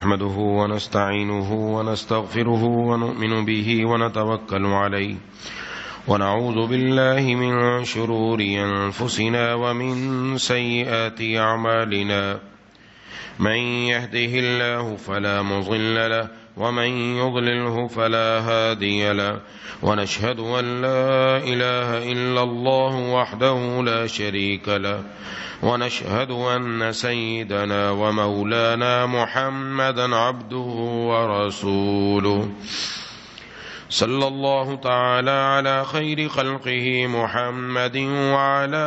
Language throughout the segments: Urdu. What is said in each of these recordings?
نحمده ونستعينه ونستغفره ونؤمن به ونتوكل عليه ونعوذ بالله من شرور أنفسنا ومن سيئات أعمالنا من يهده الله فلا مضل له ومن يضلله فلا هادي له ونشهد أن لا إله إلا الله وحده لا شريك له ونشهد أن سيدنا ومولانا محمدا عبده ورسوله صلى الله تعالى على خير خلقه محمد وعلى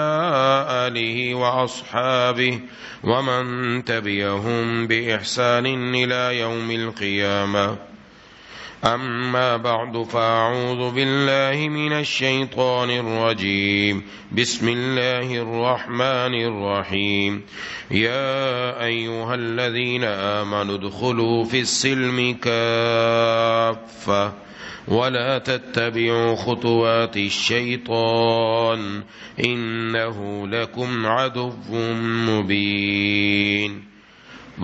آله وأصحابه ومن تبعهم بإحسان إلى يوم القيامة أما بعد فأعوذ بالله من الشيطان الرجيم بسم الله الرحمن الرحيم يا أيها الذين آمنوا ادخلوا في السلم كافة ولا تتبعوا خطوات الشيطان إنه لكم عدو مبين.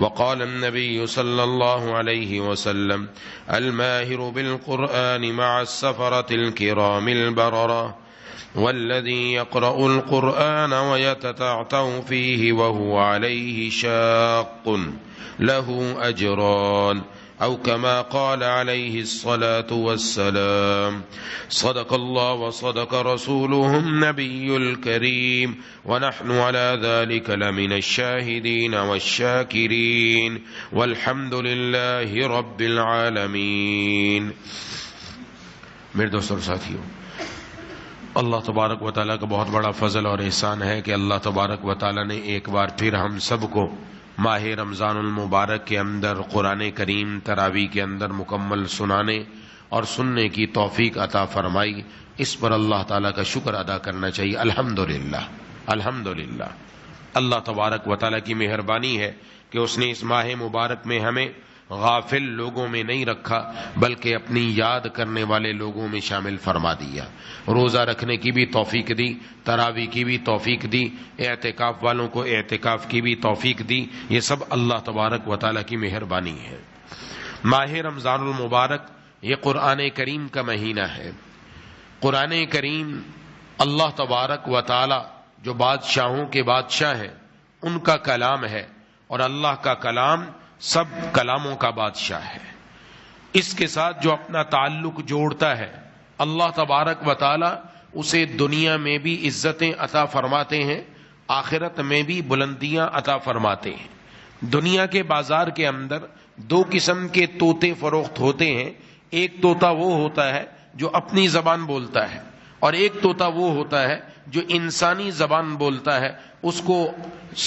وقال النبي صلى الله عليه وسلم الماهر بالقرآن مع السفرة الكرام البررة والذي يقرأ القرآن ويتتعتع فيه وهو عليه شاق له أجران أو كما قال عليه الصلاة والسلام. صدق الله وصدق رسوله النبي الكريم ونحن على ذلك لمن الشاهدين والشاكرين والحمد لله رب العالمين. میرے دوستوں اور ساتھیوں، اللہ تبارک و تعالیٰ کا بہت بڑا فضل اور احسان ہے کہ اللہ تبارک و تعالیٰ نے ایک بار پھر ہم سب کو ماہ رمضان المبارک کے اندر قرآن کریم تراویح کے اندر مکمل سنانے اور سننے کی توفیق عطا فرمائی. اس پر اللہ تعالیٰ کا شکر ادا کرنا چاہیے. الحمدللہ الحمدللہ. اللہ تبارک و تعالیٰ کی مہربانی ہے کہ اس نے اس ماہ مبارک میں ہمیں غافل لوگوں میں نہیں رکھا بلکہ اپنی یاد کرنے والے لوگوں میں شامل فرما دیا. روزہ رکھنے کی بھی توفیق دی، تراویح کی بھی توفیق دی، اعتکاف والوں کو اعتکاف کی بھی توفیق دی. یہ سب اللہ تبارک و تعالیٰ کی مہربانی ہے. ماہ رمضان المبارک یہ قرآن کریم کا مہینہ ہے. قرآن کریم اللہ تبارک و تعالیٰ جو بادشاہوں کے بادشاہ ہیں ان کا کلام ہے، اور اللہ کا کلام سب کلاموں کا بادشاہ ہے. اس کے ساتھ جو اپنا تعلق جوڑتا ہے اللہ تبارک و تعالی اسے دنیا میں بھی عزتیں عطا فرماتے ہیں، آخرت میں بھی بلندیاں عطا فرماتے ہیں. دنیا کے بازار کے اندر دو قسم کے طوطے فروخت ہوتے ہیں. ایک طوطا وہ ہوتا ہے جو اپنی زبان بولتا ہے، اور ایک طوطا وہ ہوتا ہے جو انسانی زبان بولتا ہے. اس کو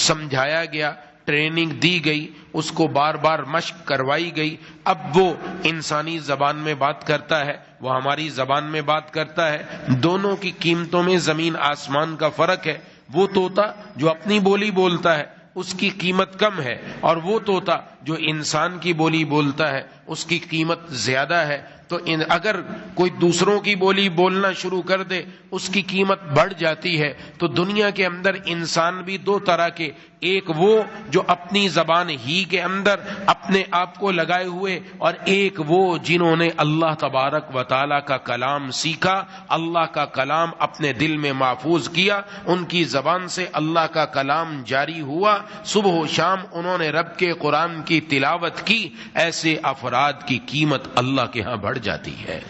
سمجھایا گیا، ٹریننگ دی گئی، اس کو بار بار مشق کروائی گئی، اب وہ انسانی زبان میں بات کرتا ہے، وہ ہماری زبان میں بات کرتا ہے. دونوں کی قیمتوں میں زمین آسمان کا فرق ہے. وہ طوطا جو اپنی بولی بولتا ہے اس کی قیمت کم ہے، اور وہ طوطا جو انسان کی بولی بولتا ہے اس کی قیمت زیادہ ہے. تو اگر کوئی دوسروں کی بولی بولنا شروع کر دے اس کی قیمت بڑھ جاتی ہے. تو دنیا کے اندر انسان بھی دو طرح کے، ایک وہ جو اپنی زبان ہی کے اندر اپنے آپ کو لگائے ہوئے، اور ایک وہ جنہوں نے اللہ تبارک و تعالیٰ کا کلام سیکھا، اللہ کا کلام اپنے دل میں محفوظ کیا، ان کی زبان سے اللہ کا کلام جاری ہوا، صبح و شام انہوں نے رب کے قرآن کی تلاوت کی. ایسے افراد کی قیمت اللہ کے ہاں بڑھ جاتی ہے.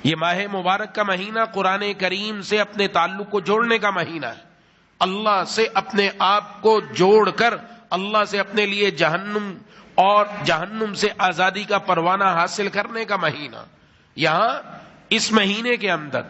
یہ ماہ مبارک کا مہینہ قرآن کریم سے اپنے تعلق کو جوڑنے کا مہینہ ہے. اللہ سے اپنے آپ کو جوڑ کر اللہ سے اپنے لیے جہنم اور جہنم سے آزادی کا پروانہ حاصل کرنے کا مہینہ. یہاں اس مہینے کے اندر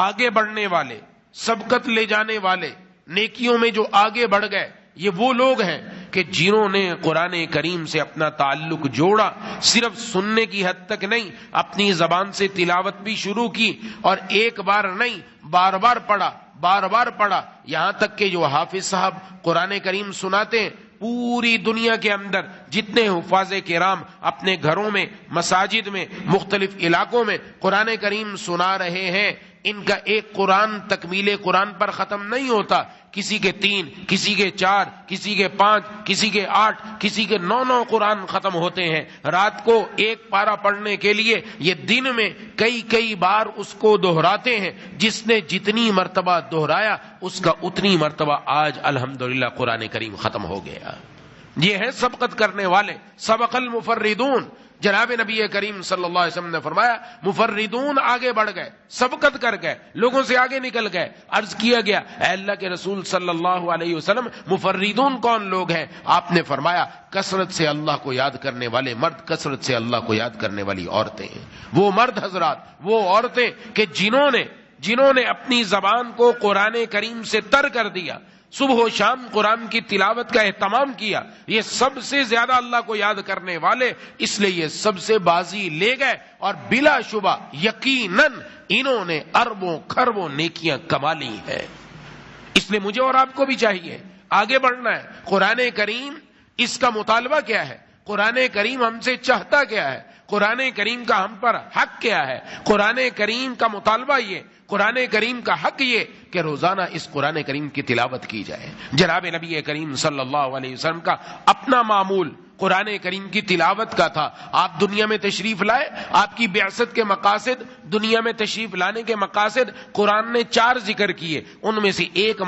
آگے بڑھنے والے، سبقت لے جانے والے، نیکیوں میں جو آگے بڑھ گئے، یہ وہ لوگ ہیں کہ جنہوں نے قرآن کریم سے اپنا تعلق جوڑا. صرف سننے کی حد تک نہیں، اپنی زبان سے تلاوت بھی شروع کی، اور ایک بار نہیں بار بار پڑھا، یہاں تک کہ جو حافظ صاحب قرآن کریم سناتے ہیں پوری دنیا کے اندر جتنے حفاظ کرام اپنے گھروں میں، مساجد میں، مختلف علاقوں میں قرآن کریم سنا رہے ہیں، ان کا ایک قرآن تکمیل قرآن پر ختم نہیں ہوتا، کسی کے 3، کسی کے 4، کسی کے 5، کسی کے 8، کسی کے 9 قرآن ختم ہوتے ہیں۔ رات کو ایک پارہ پڑھنے کے لیے یہ دن میں کئی بار اس کو دہراتے ہیں۔ جس نے جتنی مرتبہ دہرایا اس کا اتنی مرتبہ آج الحمدللہ قرآن کریم ختم ہو گیا۔ یہ ہے سبقت کرنے والے، سبق المفردون۔ جناب نبی کریم صلی اللہ علیہ وسلم نے فرمایا مفردون آگے بڑھ گئے، سبقت کر گئے، لوگوں سے آگے نکل گئے۔ عرض کیا گیا اے اللہ کے رسول صلی اللہ علیہ وسلم مفردون کون لوگ ہیں؟ آپ نے فرمایا کثرت سے اللہ کو یاد کرنے والے مرد، کثرت سے اللہ کو یاد کرنے والی عورتیں ہیں۔ وہ مرد حضرات، وہ عورتیں کہ جنہوں نے اپنی زبان کو قرآن کریم سے تر کر دیا، صبح و شام قرآن کی تلاوت کا اہتمام کیا، یہ سب سے زیادہ اللہ کو یاد کرنے والے، اس لیے یہ سب سے بازی لے گئے، اور بلا شبہ یقیناً انہوں نے اربوں خربوں نیکیاں کما لی ہیں۔ اس لیے مجھے اور آپ کو بھی چاہیے آگے بڑھنا ہے۔ قرآن کریم اس کا مطالبہ کیا ہے؟ قرآن کریم ہم سے چاہتا کیا ہے؟ قرآن کریم کا ہم پر حق کیا ہے؟ قرآن کریم کا مطالبہ یہ، قرآن کریم کا حق یہ کہ روزانہ اس قرآن کریم کی تلاوت کی جائے۔ جناب نبی کریم صلی اللہ علیہ وسلم کا اپنا معمول قرآن کریم کی تلاوت کا تھا۔ آپ دنیا میں تشریف لائے، آپ کی بعثت کے مقاصد، دنیا میں تشریف لانے کے مقاصد قرآن نے 4 ذکر کیے، ان میں سے ایک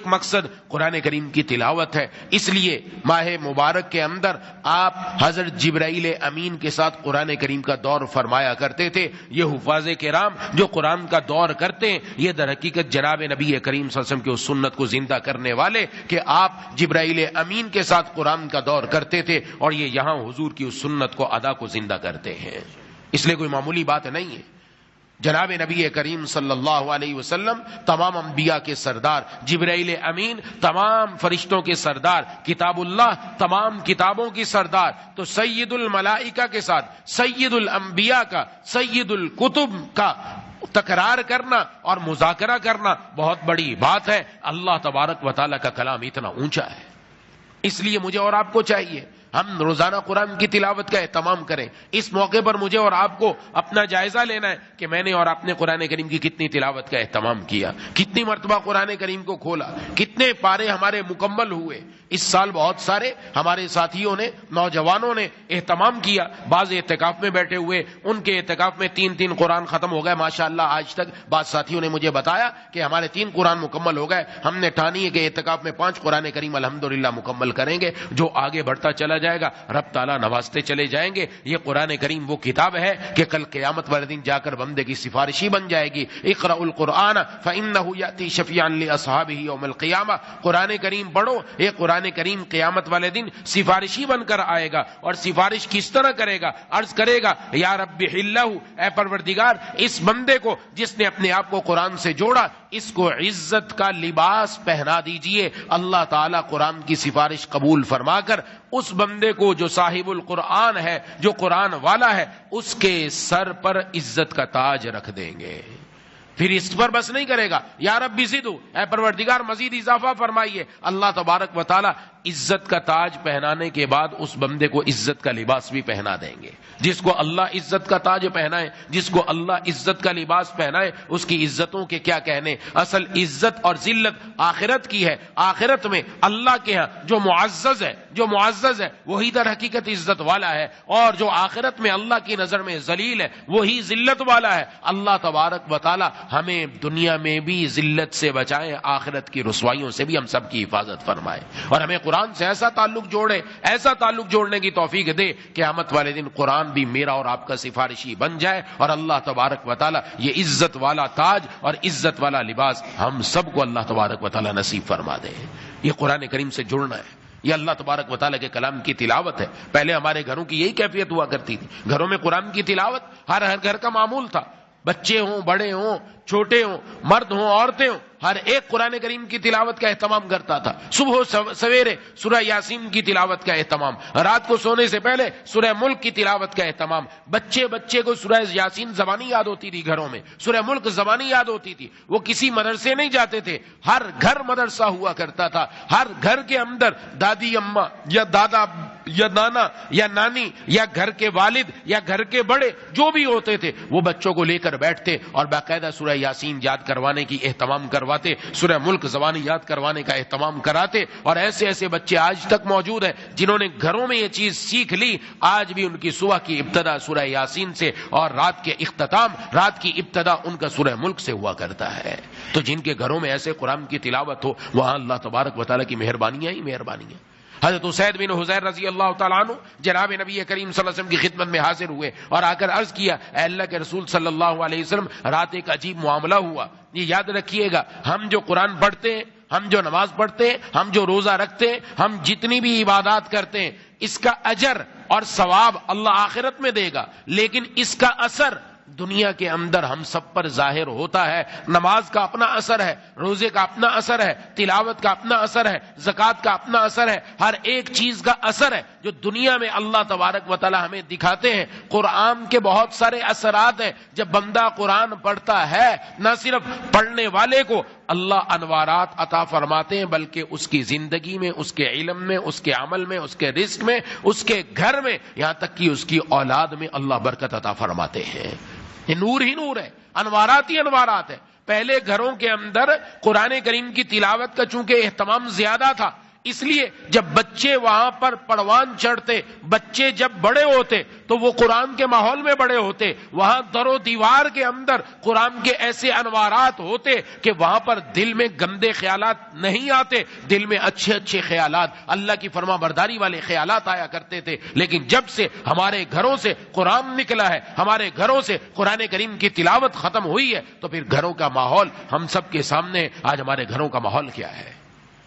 مقصد قرآن کریم کی تلاوت ہے۔ اس لیے ماہ مبارک کے اندر آپ حضرت جبرائیل امین کے ساتھ قرآن کریم کا دور فرمایا کرتے تھے۔ یہ حفاظ کرام جو قرآن کا دور کرتے ہیں، یہ در حقیقت جناب نبی کریم صلی اللہ علیہ وسلم کی اس سنت کو زندہ کرنے والے کہ آپ جبرائیل امین کے ساتھ قرآن کا دور کرتے تھے، اور یہ یہاں حضور کی اس سنت کو ادا کو زندہ کرتے ہیں۔ اس لیے کوئی معمولی بات نہیں ہے۔ جناب نبی کریم صلی اللہ علیہ وسلم تمام انبیاء کے سردار، جبرائیل امین تمام فرشتوں کے سردار، کتاب اللہ تمام کتابوں کی سردار، تو سید الملائکہ کے ساتھ سید الانبیاء کا، سید الکتب کا تکرار کرنا اور مذاکرہ کرنا بہت بڑی بات ہے۔ اللہ تبارک و تعالیٰ کا کلام اتنا اونچا ہے، اس لیے مجھے اور آپ کو چاہیے ہم روزانہ قرآن کی تلاوت کا اہتمام کریں۔ اس موقع پر مجھے اور آپ کو اپنا جائزہ لینا ہے کہ میں نے اور آپ نے قرآن کریم کی کتنی تلاوت کا اہتمام کیا، کتنی مرتبہ قرآن کریم کو کھولا، کتنے پارے ہمارے مکمل ہوئے۔ اس سال بہت سارے ہمارے ساتھیوں نے، نوجوانوں نے اہتمام کیا، بعض اعتکاف میں بیٹھے ہوئے، ان کے اعتکاف میں 3 قرآن ختم ہو گئے ماشاءاللہ آج تک۔ بعض ساتھیوں نے مجھے بتایا کہ ہمارے 3 قرآن مکمل ہو گئے، ہم نے ٹھانی ہے کہ اعتکاف میں 5 قرآن کریم الحمدللہ مکمل کریں گے۔ جو آگے بڑھتا چلا جائے گا رب تعالیٰ نوازتے چلے جائیں گے۔ یہ قرآن کریم وہ کتاب ہے کہ کل قیامت والے دن جا کر بندے کی سفارشی بن جائے گی۔ اقرأ القرآن فإنه يأتي شفيعا لأصحابه يوم القيامة، قرآن کریم پڑھو، یہ قرآن کریم قیامت والے دن سفارشی بن کر آئے گا۔ اور سفارش کس طرح کرے گا؟ عرض کرے گا یا رب حلہ، اے پروردگار اس بندے کو جس نے اپنے آپ کو قرآن سے جوڑا، اس کو عزت کا لباس پہنا دیجئے۔ اللہ تعالیٰ قرآن کی سفارش قبول فرما کر اس بندے کو جو صاحب القرآن ہے، جو قرآن والا ہے، اس کے سر پر عزت کا تاج رکھ دیں گے۔ پھر اس پر بس نہیں کرے گا، یا رب زدو، اے پروردگار مزید اضافہ فرمائیے۔ اللہ تبارک و تعالی عزت کا تاج پہنانے کے بعد اس بندے کو عزت کا لباس بھی پہنا دیں گے۔ جس کو اللہ عزت کا تاج پہنائے، جس کو اللہ عزت کا لباس پہنائے، اس کی عزتوں کے کیا کہنے۔ اصل عزت اور ذلت آخرت کی ہے۔ آخرت میں اللہ کے ہاں جو معزز ہے وہی در حقیقت عزت والا ہے، اور جو آخرت میں اللہ کی نظر میں ذلیل ہے وہی ذلت والا ہے۔ اللہ تبارک و تعالی ہمیں دنیا میں بھی ذلت سے بچائے، آخرت کی رسوائیوں سے بھی ہم سب کی حفاظت فرمائے، اور ہمیں قرآن سے ایسا تعلق جوڑے، ایسا تعلق جوڑنے کی توفیق دے کہ قیامت والے دن قرآن بھی میرا اور آپ کا سفارشی بن جائے، اور اللہ تبارک و تعالی یہ عزت والا تاج اور عزت والا لباس ہم سب کو اللہ تبارک و تعالی نصیب فرما دے۔ یہ قرآن کریم سے جڑنا ہے، یہ اللہ تبارک و تعالیٰ کے کلام کی تلاوت ہے۔ پہلے ہمارے گھروں کی یہی کیفیت ہوا کرتی تھی، گھروں میں قرآن کی تلاوت ہر گھر کا معمول تھا، بچے ہوں، بڑے ہوں، چھوٹے ہوں، مرد ہوں، عورتیں ہوں، ہر ایک قرآن کریم کی تلاوت کا اہتمام کرتا تھا۔ صبح سویرے سورہ یاسین کی تلاوت کا اہتمام، رات کو سونے سے پہلے سورہ ملک کی تلاوت کا اہتمام۔ بچے کو سورہ یاسین زبانی یاد ہوتی تھی، گھروں میں سورہ ملک زبانی یاد ہوتی تھی، وہ کسی مدرسے نہیں جاتے تھے، ہر گھر مدرسہ ہوا کرتا تھا، ہر گھر کے اندر دادی اماں یا دادا یا نانا یا نانی یا گھر کے والد یا گھر کے بڑے جو بھی ہوتے تھے وہ بچوں کو لے کر بیٹھتے اور باقاعدہ سورہ یاسین یاد کروانے کی اہتمام کرواتے، سورہ ملک زبانی یاد کروانے کا اہتمام کراتے. اور ایسے ایسے بچے آج تک موجود ہیں جنہوں نے گھروں میں یہ چیز سیکھ لی. آج بھی ان کی صبح کی ابتدا سورہ یاسین سے اور رات کے اختتام، رات کی ابتدا ان کا سورہ ملک سے ہوا کرتا ہے. تو جن کے گھروں میں ایسے قرآن کی تلاوت ہو وہاں اللہ تبارک و تعالیٰ کی مہربانیاں ہی مہربانیاں. حضرت اسید بن حضیر رضی اللہ تعالیٰ عنہ جناب نبی کریم صلی اللہ علیہ وسلم کی خدمت میں حاضر ہوئے اور آ کر عرض کیا، اے اللہ کے رسول صلی اللہ علیہ وسلم، رات ایک عجیب معاملہ ہوا. یہ یاد رکھیے گا، ہم جو قرآن پڑھتے ہیں، ہم جو نماز پڑھتے ہیں، ہم جو روزہ رکھتے ہیں، ہم جتنی بھی عبادات کرتے ہیں، اس کا اجر اور ثواب اللہ آخرت میں دے گا، لیکن اس کا اثر دنیا کے اندر ہم سب پر ظاہر ہوتا ہے. نماز کا اپنا اثر ہے، روزے کا اپنا اثر ہے، تلاوت کا اپنا اثر ہے، زکوٰۃ کا اپنا اثر ہے، ہر ایک چیز کا اثر ہے جو دنیا میں اللہ تبارک و تعالی ہمیں دکھاتے ہیں. قرآن کے بہت سارے اثرات ہیں. جب بندہ قرآن پڑھتا ہے، نہ صرف پڑھنے والے کو اللہ انوارات عطا فرماتے ہیں بلکہ اس کی زندگی میں، اس کے علم میں، اس کے عمل میں، اس کے رزق میں، اس کے گھر میں، یہاں تک کہ اس کی اولاد میں اللہ برکت عطا فرماتے ہیں. یہ نور ہی نور ہے، انوارات ہی انوارات ہے. پہلے گھروں کے اندر قرآن کریم کی تلاوت کا چونکہ اہتمام زیادہ تھا، اس لیے جب بچے وہاں پر پروان چڑھتے، بچے جب بڑے ہوتے تو وہ قرآن کے ماحول میں بڑے ہوتے. وہاں در و دیوار کے اندر قرآن کے ایسے انوارات ہوتے کہ وہاں پر دل میں گندے خیالات نہیں آتے، دل میں اچھے اچھے خیالات، اللہ کی فرما برداری والے خیالات آیا کرتے تھے. لیکن جب سے ہمارے گھروں سے قرآن نکلا ہے، ہمارے گھروں سے قرآن کریم کی تلاوت ختم ہوئی ہے، تو پھر گھروں کا ماحول ہم سب کے سامنے. آج ہمارے گھروں کا ماحول کیا ہے؟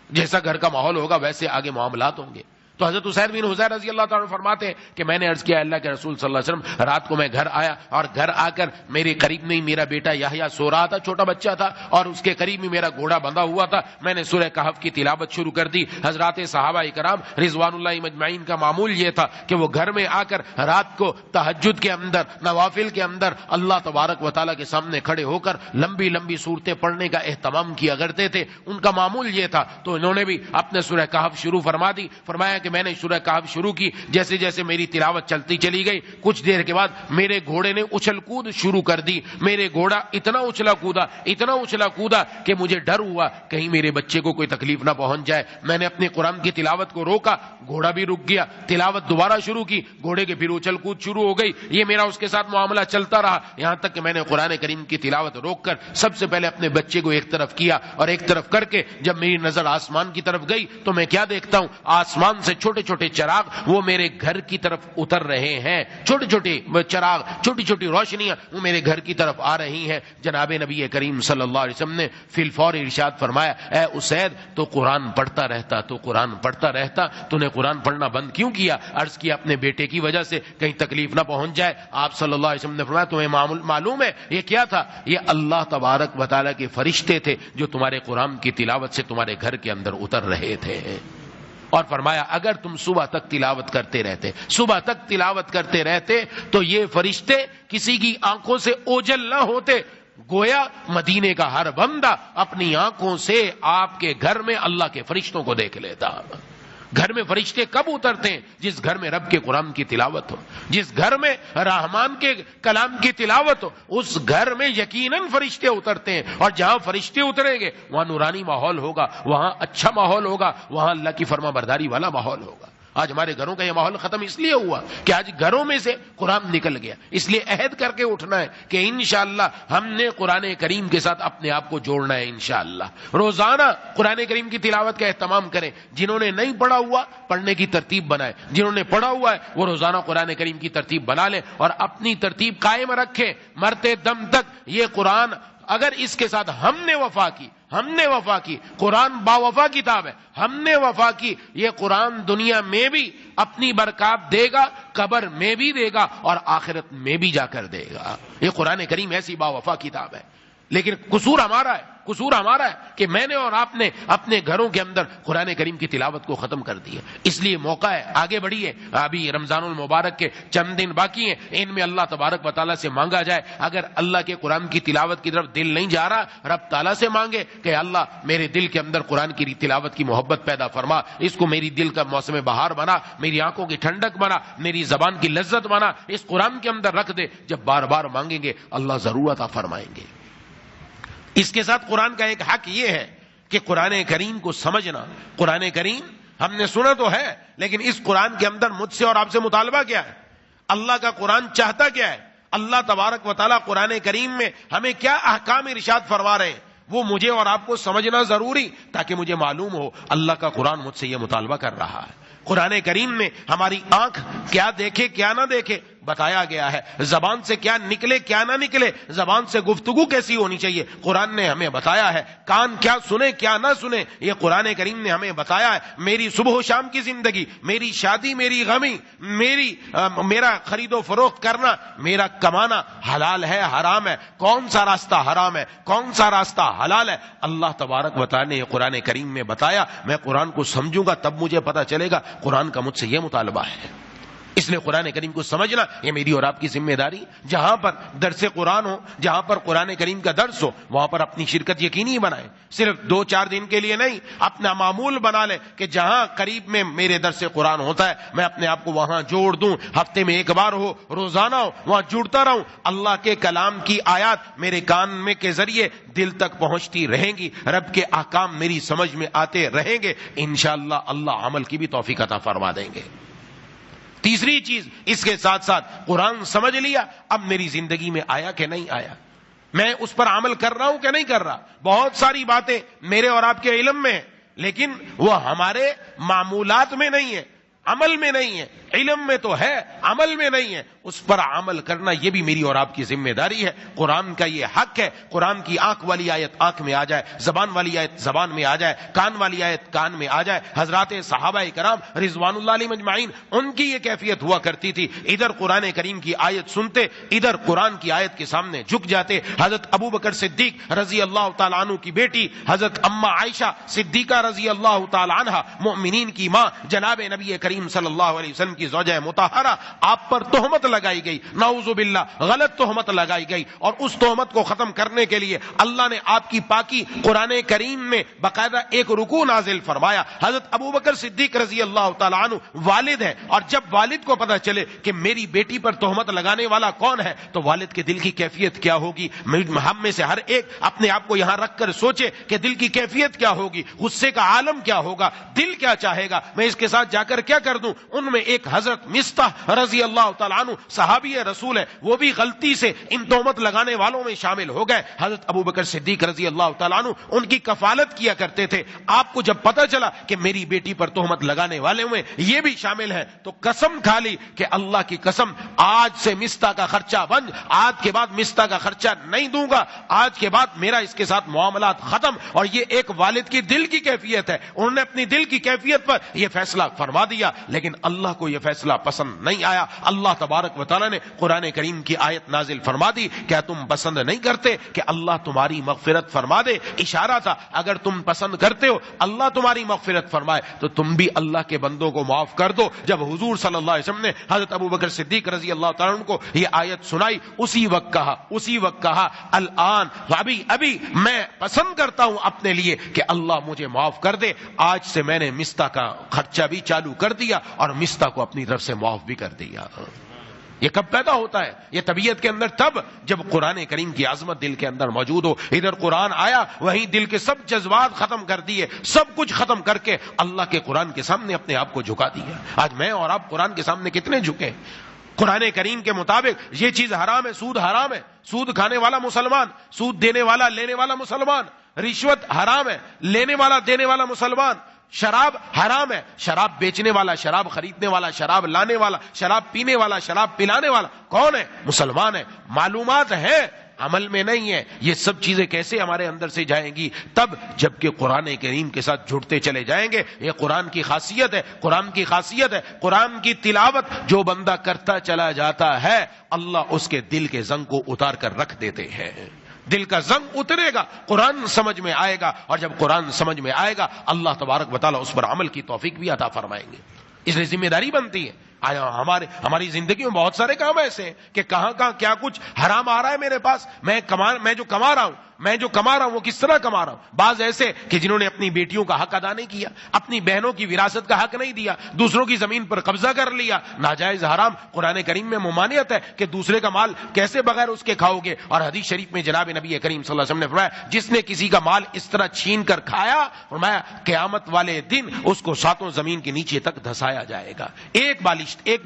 جیسا گھر کا ماحول ہوگا ویسے آگے معاملات ہوں گے. تو حضرت اسید بن حضیر رضی اللہ تعالیٰ فرماتے ہیں کہ میں نے عرض کیا، اللہ کے رسول صلی اللہ علیہ وسلم، رات کو میں گھر آیا اور گھر آ کر میرے قریب میں ہی میرا بیٹا یحییٰ سو رہا تھا، چھوٹا بچہ تھا، اور اس کے قریب میں میرا گھوڑا بندھا ہوا تھا. میں نے سورہ کہف کی تلاوت شروع کر دی. حضرات صحابہ کرام رضوان اللہ مجمعین کا معمول یہ تھا کہ وہ گھر میں آ کر رات کو تہجد کے اندر، نوافل کے اندر اللہ تبارک و تعالیٰ کے سامنے کھڑے ہو کر لمبی لمبی صورتیں پڑھنے کا اہتمام کیا کرتے تھے. ان کا معمول یہ تھا. تو انہوں نے بھی اپنے سورہ کہف شروع فرما دی. فرمایا کہ میں نے سورہ کہف شروع کی، جیسے جیسے میری تلاوت چلتی چلی گئی، کچھ دیر کے بعد میرے گھوڑے نے اچھل کود شروع کر دی. میرے گھوڑا اتنا اچھلا کودا کہ مجھے ڈر ہوا کہیں میرے بچے کو کوئی تکلیف نہ پہنچ جائے. میں نے اپنے قرآن کی تلاوت کو روکا، گھوڑا بھی رک گیا، تلاوت دوبارہ شروع کی، گھوڑے کے پھر اچھل کود شروع ہو گئی. یہ میرا اس کے ساتھ معاملہ چلتا رہا، یہاں تک کہ میں نے قرآن کریم کی تلاوت روک کر سب سے پہلے اپنے بچے کو ایک طرف کیا، اور ایک طرف کر کے جب میری نظر آسمان کی طرف گئی تو میں کیا دیکھتا ہوں؟ آسمان سے چھوٹے چھوٹے چراغ وہ میرے گھر کی طرف اتر رہے ہیں. چھوٹے چھوٹے چراغ، چھوٹی چھوٹی روشنیاں وہ میرے گھر کی طرف آ رہی ہیں. جناب نبی کریم صلی اللہ علیہ وسلم نے فی الفور ارشاد فرمایا، اے اسید، تو قرآن پڑھتا رہتا، تو نے قرآن پڑھنا بند کیوں کیا؟ عرض کیا اپنے بیٹے کی وجہ سے کہیں تکلیف نہ پہنچ جائے. آپ صلی اللہ علیہ وسلم نے فرمایا، تمہیں معلوم ہے یہ کیا تھا؟ یہ اللہ تبارک و تعالیٰ کے فرشتے تھے جو تمہارے قرآن کی تلاوت سے تمہارے گھر کے اندر اتر رہے تھے. اور فرمایا اگر تم صبح تک تلاوت کرتے رہتے تو یہ فرشتے کسی کی آنکھوں سے اوجھل نہ ہوتے. گویا مدینے کا ہر بندہ اپنی آنکھوں سے آپ کے گھر میں اللہ کے فرشتوں کو دیکھ لیتا. گھر میں فرشتے کب اترتے ہیں؟ جس گھر میں رب کے قرآن کی تلاوت ہو، جس گھر میں رحمان کے کلام کی تلاوت ہو، اس گھر میں یقیناً فرشتے اترتے ہیں. اور جہاں فرشتے اتریں گے وہاں نورانی ماحول ہوگا، وہاں اچھا ماحول ہوگا، وہاں اللہ کی فرما برداری والا ماحول ہوگا. آج ہمارے گھروں کا یہ ماحول ختم اس لیے ہوا کہ آج گھروں میں سے قرآن نکل گیا. اس لیے عہد کر کے اٹھنا ہے کہ انشاءاللہ ہم نے قرآن کریم کے ساتھ اپنے آپ کو جوڑنا ہے. انشاءاللہ روزانہ قرآن کریم کی تلاوت کا اہتمام کریں. جنہوں نے نہیں پڑھا ہوا پڑھنے کی ترتیب بنائیں، جنہوں نے پڑھا ہوا ہے وہ روزانہ قرآن کریم کی ترتیب بنا لیں اور اپنی ترتیب قائم رکھیں. مرتے دم تک یہ قرآن اگر اس کے ساتھ ہم نے وفا کی، قرآن باوفا کتاب ہے، ہم نے وفا کی، یہ قرآن دنیا میں بھی اپنی برکات دے گا، قبر میں بھی دے گا اور آخرت میں بھی جا کر دے گا. یہ قرآن کریم ایسی باوفا کتاب ہے. لیکن قصور ہمارا ہے، قصور ہمارا ہے کہ میں نے اور آپ نے اپنے گھروں کے اندر قرآن کریم کی تلاوت کو ختم کر دیا. اس لیے موقع ہے, آگے بڑھیے. ابھی رمضان المبارک کے چند دن باقی ہیں, ان میں اللہ تبارک و تعالیٰ سے مانگا جائے. اگر اللہ کے قرآن کی تلاوت کی طرف دل نہیں جا رہا, رب تعالیٰ سے مانگے کہ اللہ میرے دل کے اندر قرآن کی تلاوت کی محبت پیدا فرما, اس کو میری دل کا موسم بہار بنا, میری آنکھوں کی ٹھنڈک بنا, میری زبان کی لذت بنا, اس قرآن کے اندر رکھ دے. جب بار بار مانگیں گے اللہ ضرور عطا فرمائیں گے. اس کے ساتھ قرآن کا ایک حق یہ ہے کہ قرآن کریم کو سمجھنا. قرآن کریم ہم نے سنا تو ہے, لیکن اس قرآن کے اندر مجھ سے اور آپ سے مطالبہ کیا ہے؟ اللہ کا قرآن چاہتا کیا ہے؟ اللہ تبارک و تعالیٰ قرآن کریم میں ہمیں کیا احکام ارشاد فرما رہے ہیں, وہ مجھے اور آپ کو سمجھنا ضروری, تاکہ مجھے معلوم ہو اللہ کا قرآن مجھ سے یہ مطالبہ کر رہا ہے. قرآن کریم میں ہماری آنکھ کیا دیکھے کیا نہ دیکھے بتایا گیا ہے, زبان سے کیا نکلے کیا نہ نکلے, زبان سے گفتگو کیسی ہونی چاہیے قرآن نے ہمیں بتایا ہے, کان کیا سنے کیا نہ سنے یہ قرآن کریم نے ہمیں بتایا ہے. میری صبح و شام کی زندگی, میری شادی میری غمی, میرا خرید و فروخت کرنا, میرا کمانا حلال ہے حرام ہے, کون سا راستہ حرام ہے کون سا راستہ حلال ہے, اللہ تبارک و تعالی نے یہ قرآن کریم میں بتایا. میں قرآن کو سمجھوں گا تب مجھے پتا چلے گا قرآن کا مجھ سے یہ مطالبہ ہے. اس لیے قرآن کریم کو سمجھنا یہ میری اور آپ کی ذمہ داری. جہاں پر درس قرآن ہو, جہاں پر قرآن کریم کا درس ہو, وہاں پر اپنی شرکت یقینی بنائیں. صرف 2-4 دن کے لیے نہیں, اپنا معمول بنا لیں کہ جہاں قریب میں میرے درس قرآن ہوتا ہے میں اپنے آپ کو وہاں جوڑ دوں. ہفتے میں ایک بار ہو, روزانہ ہو, وہاں جڑتا رہوں. اللہ کے کلام کی آیات میرے کان میں کے ذریعے دل تک پہنچتی رہیں گی, رب کے احکام میری سمجھ میں آتے رہیں گے. انشاءاللہ اللہ عمل کی بھی توفیق عطا فرما دیں گے. تیسری چیز اس کے ساتھ ساتھ قرآن سمجھ لیا, اب میری زندگی میں آیا کہ نہیں آیا, میں اس پر عمل کر رہا ہوں کہ نہیں کر رہا. بہت ساری باتیں میرے اور آپ کے علم میں ہیں, لیکن وہ ہمارے معمولات میں نہیں ہے, عمل میں نہیں ہے. علم میں تو ہے, عمل میں نہیں ہے. اس پر عمل کرنا یہ بھی میری اور آپ کی ذمہ داری ہے. قرآن کا یہ حق ہے. قرآن کی آنکھ والی آیت آنکھ میں آ جائے, زبان والی آیت زبان میں آ جائے, کان والی آیت کان میں آ جائے. حضرات صحابہ کرام رضوان اللہ علیہم اجمعین ان کی یہ کیفیت ہوا کرتی تھی, ادھر قرآن کریم کی آیت سنتے, ادھر قرآن کی آیت کے سامنے جھک جاتے. حضرت ابو بکر صدیق رضی اللہ تعالیٰ عنہ کی بیٹی حضرت اما عائشہ صدیقہ رضی اللہ تعالیٰ عنہ, مؤمنین کی ماں, جناب نبی کریم صلی اللہ علیہ وسلم کی زوجہ مطہرہ, آپ پر تہمت لگائی گئی, نعوذ باللہ غلط تہمت لگائی گئی, اور اس تہمت کو ختم کرنے کے لیے اللہ نے آپ کی پاکی قرآن کریم میں باقاعدہ ایک رکوع نازل فرمایا. حضرت ابو بکر صدیق رضی اللہ تعالیٰ عنہ والد ہے, اور جب والد کو پتا چلے کہ میری بیٹی پر تہمت لگانے والا کون ہے تو والد کے دل کی کیفیت کیا ہوگی. ہم میں سے ہر ایک اپنے آپ کو یہاں رکھ کر سوچے کہ دل کی کیفیت کیا ہوگی, غصے کا عالم کیا ہوگا, دل کیا چاہے گا, میں اس کے ساتھ جا کر کیا کر دوں. ان میں ایک حضرت مصطح رضی اللہ تعالیٰ عنہ صحابی رسول ہے, وہ بھی غلطی سے ان تہمت لگانے والوں میں شامل ہو گئے. حضرت ابو بکر صدیق رضی اللہ تعالیٰ عنہ ان کی کفالت کیا کرتے تھے. آپ کو جب پتا چلا کہ میری بیٹی پر تہمت لگانے والے میں یہ بھی شامل ہے تو قسم کھا لی کہ اللہ کی قسم آج سے مصطح کا خرچہ بند, آج کے بعد مصطح کا خرچہ نہیں دوں گا, آج کے بعد میرا اس کے ساتھ معاملات ختم. اور یہ ایک والد کی دل کی کیفیت ہے, انہوں نے اپنی دل کی کیفیت پر یہ فیصلہ فرما دیا, لیکن اللہ کو یہ فیصلہ پسند نہیں آیا. اللہ تبارک و تعالیٰ نے قرآن کریم کی آیت نازل فرما دی, کیا تم پسند نہیں کرتے کہ اللہ تمہاری مغفرت فرما دے. اشارہ تھا اگر تم پسند کرتے ہو اللہ تمہاری مغفرت فرمائے تو تم بھی اللہ کے بندوں کو معاف کر دو. جب حضور صلی اللہ علیہ وسلم نے حضرت ابو بکر صدیق رضی اللہ تعالیٰ عنہ کو یہ آیت سنائی, اسی وقت کہا الآن ابھی میں پسند کرتا ہوں اپنے لیے کہ اللہ مجھے معاف کر دے. آج سے میں نے مصطح کا خرچہ بھی چالو کر دیا اور مصطح کو اپنی طرف سے معاف بھی کر دیا. یہ کب پیدا ہوتا ہے؟ یہ طبیعت کے اندر تب جب قرآن کریم کی عظمت دل کے اندر موجود ہو. ادھر قرآن آیا, وہیں دل کے سب جذبات ختم کر دیے, سب کچھ ختم کر کے اللہ کے قرآن کے سامنے اپنے آپ کو جھکا دیا. آج میں اور آپ قرآن کے سامنے کتنے جھکے؟ قرآن کریم کے مطابق یہ چیز حرام ہے, سود حرام ہے, سود کھانے والا مسلمان, سود دینے والا لینے والا مسلمان, رشوت حرام ہے, لینے والا دینے والا مسلمان, شراب حرام ہے, شراب بیچنے والا, شراب خریدنے والا, شراب لانے والا, شراب پینے والا, شراب پلانے والا کون ہے؟ مسلمان ہے. معلومات ہے, عمل میں نہیں ہے. یہ سب چیزیں کیسے ہمارے اندر سے جائیں گی؟ تب جبکہ قرآن کریم کے ساتھ جڑتے چلے جائیں گے. یہ قرآن کی خاصیت ہے, قرآن کی خاصیت ہے. قرآن کی تلاوت جو بندہ کرتا چلا جاتا ہے اللہ اس کے دل کے زنگ کو اتار کر رکھ دیتے ہیں. دل کا زنگ اترے گا، قرآن سمجھ میں آئے گا، اور جب قرآن سمجھ میں آئے گا اللہ تبارک و تعالیٰ اس پر عمل کی توفیق بھی عطا فرمائیں گے۔ اس لیے ذمہ داری بنتی ہے۔ ہماری زندگی میں بہت سارے کام ایسے ہیں کہ کہاں کیا کچھ حرام آ رہا ہے میرے پاس، میں جو کما رہا ہوں وہ کس طرح کما رہا ہوں۔ بعض ایسے کہ جنہوں نے اپنی بیٹیوں کا حق ادا نہیں کیا، اپنی بہنوں کی وراثت کا حق نہیں دیا، دوسروں کی زمین پر قبضہ کر لیا، ناجائز حرام۔ قرآن کریم میں ممانعت ہے کہ دوسرے کا مال کیسے بغیر اس کے کھاؤ گے، اور حدیث شریف میں جناب نبی کریم صلی اللہ علیہ وسلم نے فرمایا جس نے کسی کا مال اس طرح چھین کر کھایا، فرمایا قیامت والے دن اس کو ساتوں زمین کے نیچے تک دھسایا جائے گا۔ ایک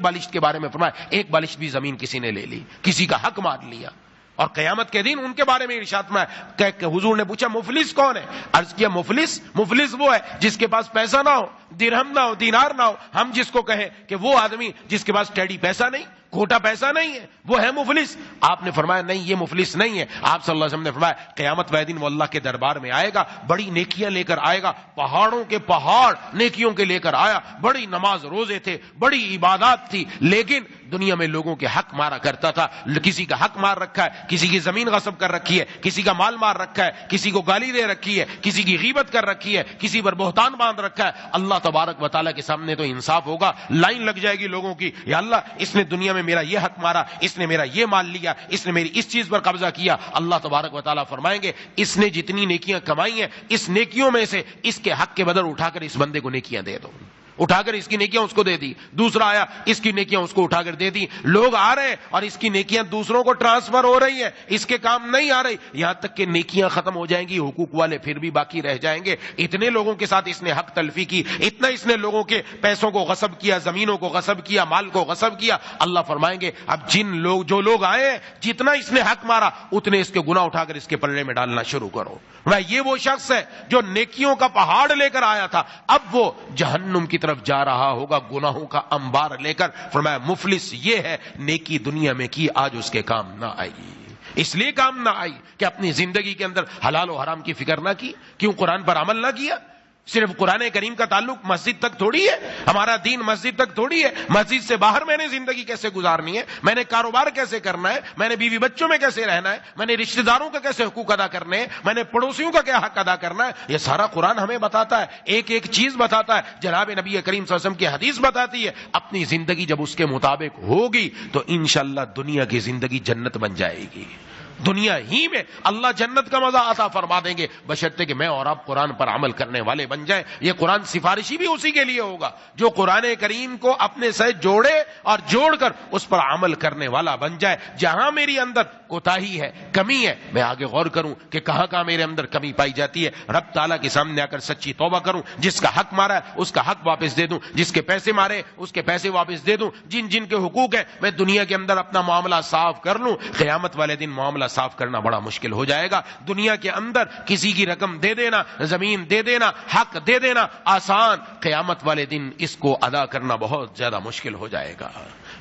بالشت کے بارے میں فرمایا ایک بالشت بھی زمین کسی نے لے لی، کسی کا حق مار لیا، اور قیامت کے دن ان کے بارے میں ارشاد میں کہ حضور نے پوچھا مفلس کون ہے؟ عرض کیا مفلس وہ ہے جس کے پاس پیسہ نہ ہو، درہم نہ ہو، دینار نہ ہو، ہم جس کو کہیں کہ وہ آدمی جس کے پاس ٹیڑی پیسہ نہیں، کھوٹا پیسہ نہیں ہے، وہ ہے مفلس۔ آپ نے فرمایا نہیں، یہ مفلس نہیں ہے۔ آپ صلی اللہ علیہ وسلم نے فرمایا قیامت والے دن وہ اللہ کے دربار میں آئے گا، بڑی نیکیاں لے کر آئے گا، پہاڑوں کے پہاڑ نیکیوں کے لے کر آیا، بڑی نماز روزے تھے، بڑی عبادات تھی، لیکن دنیا میں لوگوں کے حق مارا کرتا تھا۔ کسی کا حق مار رکھا ہے، کسی کی زمین غصب کر رکھی ہے، کسی کا مال مار رکھا ہے، کسی کو گالی دے رکھی ہے، کسی کی غیبت کر رکھی ہے، کسی پر بہتان باندھ رکھا ہے۔ اللہ تبارک و تعالیٰ کے سامنے تو انصاف ہوگا، لائن لگ جائے گی لوگوں کی، یا اللہ اس نے دنیا میں میرا یہ حق مارا، اس نے میرا یہ مال لیا، اس نے میری اس چیز پر قبضہ کیا۔ اللہ تبارک و تعالیٰ فرمائیں گے اس نے جتنی نیکیاں کمائی ہیں اس نیکیوں میں سے اس کے حق کے بدل اٹھا کر اس بندے کو نیکیاں دے دو، اٹھا کر اس کی نیکیاں اس کو دے دی۔ دوسرا آیا اس کی نیکیاں اس کو اٹھا کر دے دی۔ لوگ آ رہے ہیں اور اس کی نیکیاں دوسروں کو ٹرانسفر ہو رہی ہیں، اس کے کام نہیں آ رہی، یہاں تک کہ نیکیاں ختم ہو جائیں گی، حقوق والے پھر بھی باقی رہ جائیں گے۔ اتنے لوگوں کے ساتھ اس نے حق تلفی کی، اتنا اس نے لوگوں کے پیسوں کو غصب کیا، زمینوں کو غصب کیا، مال کو غصب کیا۔ اللہ فرمائیں گے اب جو لوگ آئے ہیں جتنا اس نے حق مارا اتنے اس کے گناہ اٹھا کر اس کے پلڑے میں ڈالنا شروع کرو۔ یہ وہ شخص ہے جو نیکیوں کا پہاڑ لے کر آیا تھا، اب وہ جہنم کی طرف جا رہا ہوگا گناہوں کا انبار لے کر۔ فرمایا مفلس یہ ہے نیکی دنیا میں کی، آج اس کے کام نہ آئی۔ اس لیے کام نہ آئی کہ اپنی زندگی کے اندر حلال و حرام کی فکر نہ کی، کیوں قرآن پر عمل نہ کیا۔ صرف قرآن کریم کا تعلق مسجد تک تھوڑی ہے، ہمارا دین مسجد تک تھوڑی ہے۔ مسجد سے باہر میں نے زندگی کیسے گزارنی ہے، میں نے کاروبار کیسے کرنا ہے، میں نے بیوی بچوں میں کیسے رہنا ہے، میں نے رشتہ داروں کا کیسے حقوق ادا کرنے ہیں، میں نے پڑوسیوں کا کیا حق ادا کرنا ہے، یہ سارا قرآن ہمیں بتاتا ہے، ایک ایک چیز بتاتا ہے۔ جناب نبی کریم صلی اللہ علیہ وسلم کی حدیث بتاتی ہے اپنی زندگی جب اس کے مطابق ہوگی تو انشاءاللہ دنیا کی زندگی جنت بن جائے گی، دنیا ہی میں اللہ جنت کا مزہ عطا فرما دیں گے، بشرطے کہ میں اور آپ قرآن پر عمل کرنے والے بن جائیں۔ یہ قرآن سفارشی بھی اسی کے لیے ہوگا جو قرآن کریم کو اپنے سے جوڑے اور جوڑ کر اس پر عمل کرنے والا بن جائے۔ جہاں میری اندر کوتاہی ہے، کمی ہے، میں آگے غور کروں کہ کہاں میرے اندر کمی پائی جاتی ہے، رب تعالیٰ کے سامنے آ کر سچی توبہ کروں، جس کا حق مارا ہے اس کا حق واپس دے دوں، جس کے پیسے مارے اس کے پیسے واپس دے دوں، جن کے حقوق ہیں میں دنیا کے اندر اپنا معاملہ صاف کر لوں۔ قیامت والے دن معاملہ صاف کرنا بڑا مشکل ہو جائے گا۔ دنیا کے اندر کسی کی رقم دے دینا، زمین دے دینا، حق دے دینا آسان، قیامت والے دن اس کو ادا کرنا بہت زیادہ مشکل ہو جائے گا۔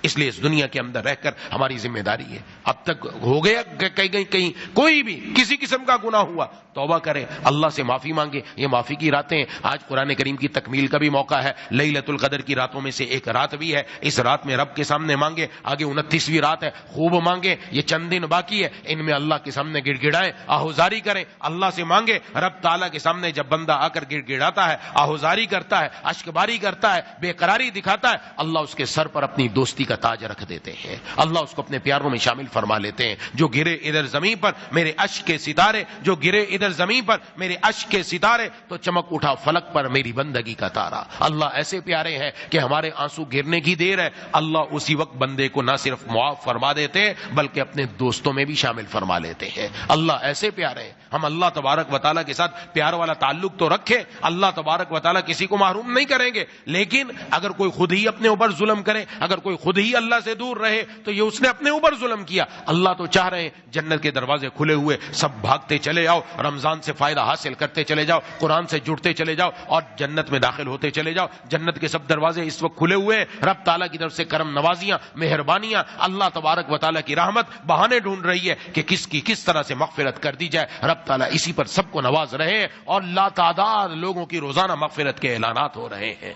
اس لیے اس دنیا کے اندر رہ کر ہماری ذمہ داری ہے، اب تک ہو گیا کہیں کوئی بھی کسی قسم کا گناہ ہوا توبہ کریں، اللہ سے معافی مانگے، یہ معافی کی راتیں ہیں۔ آج قرآن کریم کی تکمیل کا بھی موقع ہے، لیلۃ القدر کی راتوں میں سے ایک رات بھی ہے، اس رات میں رب کے سامنے مانگے، آگے 29ویں رات ہے، خوب مانگے، یہ چند دن باقی ہے، ان میں اللہ کے سامنے گڑ گڑائیں، آہوزاری کریں، اللہ سے مانگے۔ رب تعالیٰ کے سامنے جب بندہ آ کر گڑ گڑاتا ہے، آہوزاری کرتا ہے، اشک باری کرتا ہے، بے قراری دکھاتا ہے، اللہ اس کے سر پر اپنی دوستی کا تاج رکھ دیتے ہیں، اللہ اس کو اپنے پیاروں میں شامل فرما لیتے ہیں۔ جو گرے ادھر زمین پر میرے اشک کے ستارے، جو گرے ادھر زمین پر میرے اشک کے ستارے، تو چمک اٹھا فلک پر میری بندگی کا تارا۔ اللہ ایسے پیارے ہیں کہ ہمارے آنسو گرنے کی دیر ہے، اللہ اسی وقت بندے کو نہ صرف معاف فرما دیتے ہیں بلکہ اپنے دوستوں میں بھی شامل فرما لیتے ہیں۔ اللہ ایسے پیارے ہیں، ہم اللہ تبارک و تعالیٰ کے ساتھ پیار والا تعلق تو رکھیں، اللہ تبارک و تعالیٰ کسی کو محروم نہیں کریں گے، لیکن اگر کوئی خود ہی اپنے اوپر ظلم کرے، اگر کوئی خود ہی اللہ سے دور رہے تو یہ اس نے اپنے اوپر ظلم کیا۔ اللہ تو چاہ رہے ہیں جنت کے دروازے کھلے ہوئے، سب بھاگتے چلے جاؤ، رمضان سے فائدہ حاصل کرتے چلے جاؤ، قرآن سے جڑتے چلے جاؤ اور جنت میں داخل ہوتے چلے جاؤ۔ جنت کے سب دروازے اس وقت کھلے ہوئے ہیں، رب تعالیٰ کی طرف سے کرم نوازیاں، مہربانیاں، اللہ تبارک و تعالیٰ کی رحمت بہانے ڈھونڈ رہی ہے کہ کس طرح سے مغفرت کر دی جائے۔ رب تعالیٰ اسی پر سب کو نواز رہے ہیں اور لا تعداد لوگوں کی روزانہ مغفرت کے اعلانات ہو رہے ہیں۔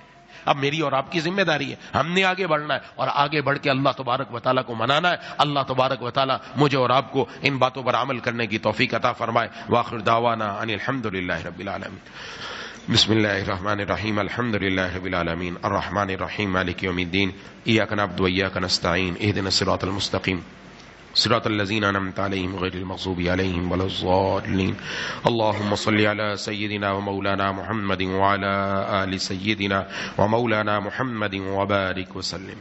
اب میری اور آپ کی ذمہ داری ہے، ہم نے آگے بڑھنا ہے اور آگے بڑھ کے اللہ تبارک و تعالیٰ کو منانا ہے۔ اللہ تبارک و تعالیٰ مجھے اور آپ کو ان باتوں پر عمل کرنے کی توفیق عطا فرمائے۔ وآخر دعوانا ان الحمد للہ رب العالمین۔ بسم اللہ الرحمن الرحیم، الحمد للہ رب العالمین، الرحمن الرحیم، مالک یوم الدین، ایاک نعبد و ایاک نستعین، اہدنا الصراط المستقیم، صراط الذین انعمت علیہم غیر المغضوب علیہم ولا الضالین۔ اللهم صل علی سیدنا و مولانا محمد وعلی آل سیدنا و مولانا محمد وبارک وسلم۔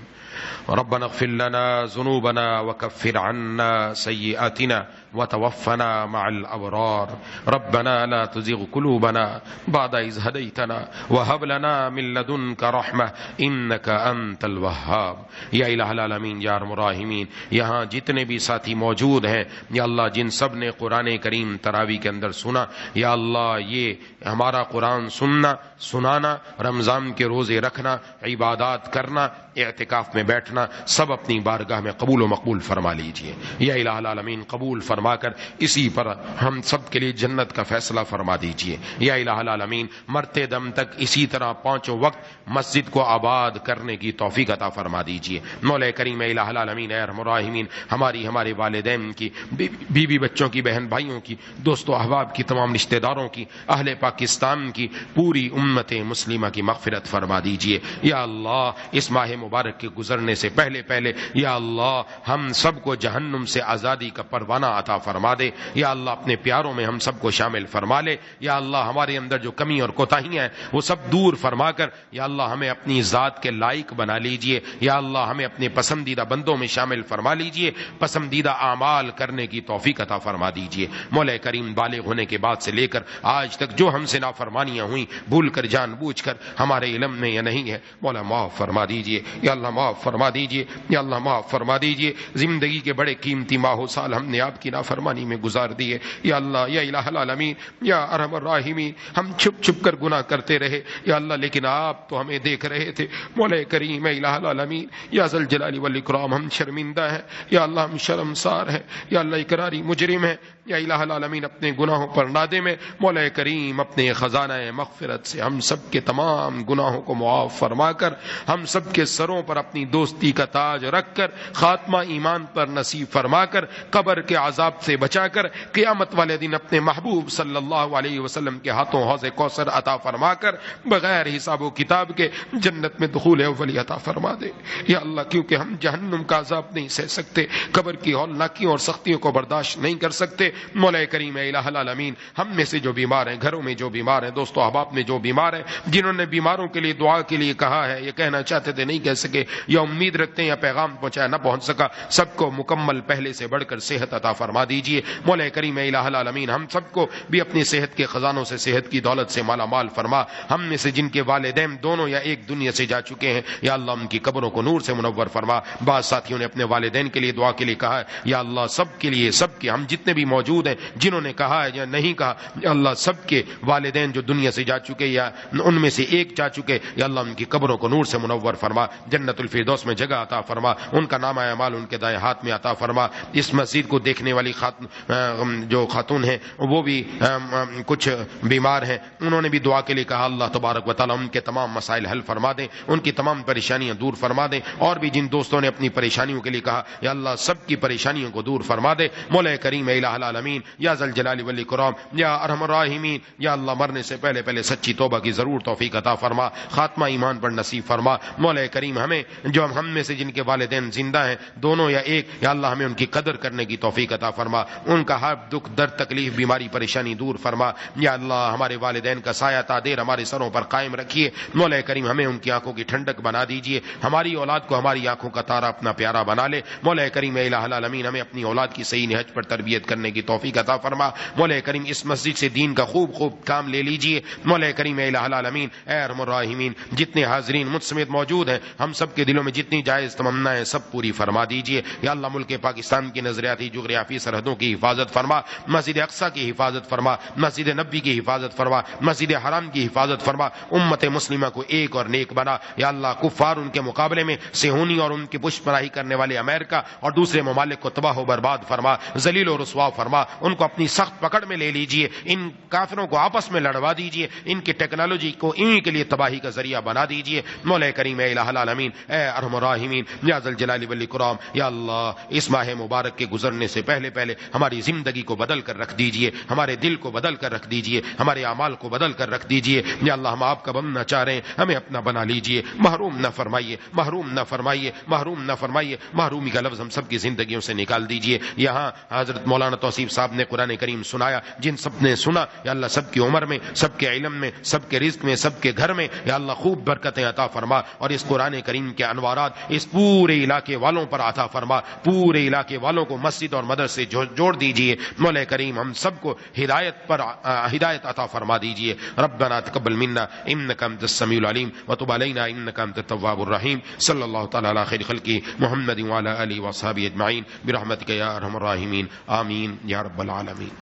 ربنا اغفر لنا ذنوبنا وكفر عنا سيئاتنا وتوفنا مع الأبرار، ربنا لا تزغ قلوبنا بعد إذ هديتنا وهب لنا من لدنك رحمة إنك أنت الوهاب۔ یا الہ العالمین، یا ارحم الراحمین، یہاں جتنے بھی ساتھی موجود ہیں یا اللہ جن سب نے قرآن کریم تراویح کے اندر سنا، یا اللہ یہ ہمارا قرآن سننا، سنانا، رمضان کے روزے رکھنا، عبادات کرنا، اعتکاف میں بیٹھنا، سب اپنی بارگاہ میں قبول و مقبول فرما لیجئے۔ یا الہ العالمین قبول فرما کر اسی پر ہم سب کے لیے جنت کا فیصلہ فرما دیجئے۔ یا الہ العالمین مرتے دم تک اسی طرح پانچوں وقت مسجد کو آباد کرنے کی توفیق عطا فرما دیجئے۔ مولا کریم الہ العالمین اے ارحم الراحمین ہمارے والدین کی، بیوی بچوں کی، بہن بھائیوں کی، دوست و احباب کی، تمام رشتہ داروں کی، اہل پاکستان کی، پوری امت مسلمہ کی مغفرت فرما دیجئے۔ یا اللہ اس ماہ مبارک کے گزرنے سے پہلے یا اللہ ہم سب کو جہنم سے آزادی کا پروانہ عطا فرما دے۔ یا اللہ اپنے پیاروں میں ہم سب کو شامل فرما لے۔ یا اللہ ہمارے اندر جو کمی اور کوتاہیاں ہیں وہ سب دور فرما کر یا اللہ ہمیں اپنی ذات کے لائق بنا لیجئے۔ یا اللہ ہمیں اپنے پسندیدہ بندوں میں شامل فرما لیجئے، پسندیدہ اعمال کرنے کی توفیق عطا فرما دیجئے۔ مولا کریم بالغ ہونے کے بعد سے لے کر آج تک جو ہم سے نافرمانیاں ہوئیں، بھول کر جان بوجھ کر، ہمارے علم میں یا نہیں ہے، مولا معاف فرما دیجئے۔ یا اللہ معاف فرما دیجئے، یا اللہ معاف فرما دیجئے۔ زندگی کے بڑے قیمتی ماہ و سال ہم نے آپ کی نافرمانی میں گزار دیے۔ یا اللہ یا الہ العالمین یا ارحم الراحمین ہم چھپ چھپ کر گناہ کرتے رہے یا اللہ، لیکن آپ تو ہمیں دیکھ رہے تھے۔ مولا کریم الہ العالمین یا ذل جلال والاکرام ہم شرمندہ ہیں یا اللہ، ہم شرمسار ہیں یا اللہ، اقراری مجرم ہیں یا الہ العالمین، اپنے گناہوں پر نادم ہیں۔ مولا کریم اپنے خزانہ مغفرت سے ہم سب کے تمام گناہوں کو معاف فرما کر ہم سب کے سروں پر اپنی دوستی کا تاج رکھ کر خاتمہ ایمان پر نصیب فرما کر قبر کے عذاب سے بچا کر قیامت والے دن اپنے محبوب صلی اللہ علیہ وسلم کے ہاتھوں حوض کوثر عطا فرما کر بغیر حساب و کتاب کے جنت میں دخول اولی عطا فرما دے یا اللہ، کیونکہ ہم جہنم کا عذاب نہیں سہ سکتے، قبر کی ہولناکیوں اور سختیوں کو برداشت نہیں کر سکتے۔ مولا کریم الہ العالمین ہم میں سے جو بیمار ہیں، گھروں میں جو بیمار ہیں، دوست و احباب میں جو بیمار ہیں، جنہوں نے بیماروں کے لیے دعا کے لیے کہا ہے، یہ کہنا چاہتے تھے نہیں کہہ سکے، یا امید رکھتے ہیں یا پیغام پہنچایا نہ پہنچ سکا، سب کو مکمل پہلے سے بڑھ کر صحت عطا فرما دیجئے۔ مولا کریم الہ العالمین ہم سب کو بھی اپنی صحت کے خزانوں سے، صحت کی دولت سے مالا مال فرما۔ ہم میں سے جن کے والدین دونوں یا ایک دنیا سے جا چکے ہیں یا اللہ ان کی قبروں کو نور سے منور فرما۔ بعض ساتھیوں نے اپنے والدین کے لیے دعا کے لیے کہا ہے یا اللہ، سب کے لیے، سب کے، ہم جتنے بھی موجود ہیں جنہوں نے کہا ہے یا نہیں کہا، یا اللہ سب کے والدین جو دنیا سے جا چکے یا ان میں سے ایک جا چکے، یا اللہ ان کی قبروں کو نور سے منور فرما، جنت الفردوس میں جگہ عطا فرما، ان کا نامہ اعمال ان کے دائیں ہاتھ میں عطا فرما۔ اس مسجد کو دیکھنے والی جو خاتون ہیں وہ بھی کچھ بیمار ہیں، انہوں نے بھی دعا کے لیے کہا، اللہ تبارک و تعالیٰ ان کے تمام مسائل حل فرما دیں، ان کی تمام پریشانیاں دور فرما دیں۔ اور بھی جن دوستوں نے اپنی پریشانیوں کے لیے کہا یا اللہ سب کی پریشانیوں کو دور فرما دے۔ مولا کریم الہ العالمین یا ذل جلال والاکرام یا ارحم الراحمین یا اللہ مرنے سے پہلے سچی توبہ کی ضرور توفیق عطا فرما، خاتمہ ایمان پر نصیب فرما۔ مولا کریم ہمیں جو ہم میں سے جن کے والدین زندہ ہیں دونوں یا ایک، یا اللہ ہمیں ان کی قدر کرنے کی توفیق عطا فرما، ان کا ہر دکھ درد تکلیف بیماری پریشانی دور فرما۔ یا اللہ ہمارے والدین کا سایہ تادیر ہمارے سروں پر قائم رکھیے۔ مولا کریم ہمیں ان کی آنکھوں کی ٹھنڈک بنا دیجیے، ہماری اولاد کو ہماری آنکھوں کا تارا اپنا پیارا بنا لے۔ مولا کریم الہ العالمین ہمیں اپنی اولاد کی صحیح نہج پر تربیت کرنے کی توفیق عطا فرما۔ مولا کریم اس مسجد سے دین کا خوب کام لے لیجیے۔ مولا کریم الہ العالمین اے ارحم الراحمین جتنے حاضرین مجھ سمیت موجود ہیں ہم سب کے دلوں میں میں جتنی جائز تمنائیں سب پوری فرما دیجیے. یا اللہ ملک پاکستان کی نظریاتی جغرافی سرحدوں کی حفاظت فرما, مسجد اقصی کی حفاظت فرما, مسجد نبی کی حفاظت فرما, مسجد حرام کی حفاظت فرما, امت مسلمہ کو ایک اور نیک بنا. یا اللہ کفار ان کے مقابلے میں صہیونی اور ان کی پشت پناہی کرنے والے امریکہ اور دوسرے ممالک کو تباہ و برباد فرما, ذلیل و رسوا فرما, ان کو اپنی سخت پکڑ میں لے لیجئے, ان کافروں کو آپس میں لڑوا دیجئے, ان کی ٹیکنالوجی کو انہی کے لیے تباہی کا ذریعہ بنا دیجئے. مولا کریم اے الہ العالمین, اے ارحم الراحمین, یا ذی الجلال والاکرام, یا اللہ اس ماہ مبارک کے گزرنے سے پہلے پہلے ہماری زندگی کو بدل کر رکھ دیجئے, ہمارے دل کو بدل کر رکھ دیجئے, ہمارے اعمال کو بدل کر رکھ دیجئے. یا اللہ ہم آپ کا بننا چاہ رہے ہیں, ہمیں اپنا بنا لیجئے, محروم نہ فرمائیے, محروم نہ فرمائیے, محروم نہ فرمائیے. محرومی کا لفظ ہم سب کی زندگیوں سے نکال دیجئے. یہاں حضرت مولانا توصیف صاحب نے قرآن کریم سنایا, جن سب نے سنا یا اللہ سب کی عمر میں, سب کے علم میں, سب کے رزق میں, سب کے گھر میں یا اللہ خوب برکتیں عطا فرما, اور اس قرآن کریم کے انوارات اس پورے علاقے والوں پر عطا فرما. پورے علاقے والوں کو مسجد اور مدرسے جوڑ دیجئے. مولا کریم ہم سب کو ہدایت پر ہدایت عطا فرما دیجئے. ربنا تقبل منا انک انت السمیع العلیم وتب علینا انک انت التواب الرحیم. صلی اللہ تعالی علی خیر خلقہ محمد وعلی آلہ وصحبہ اجمعین برحمتک یا ارحم الراحمین. آمین یا رب العالمین.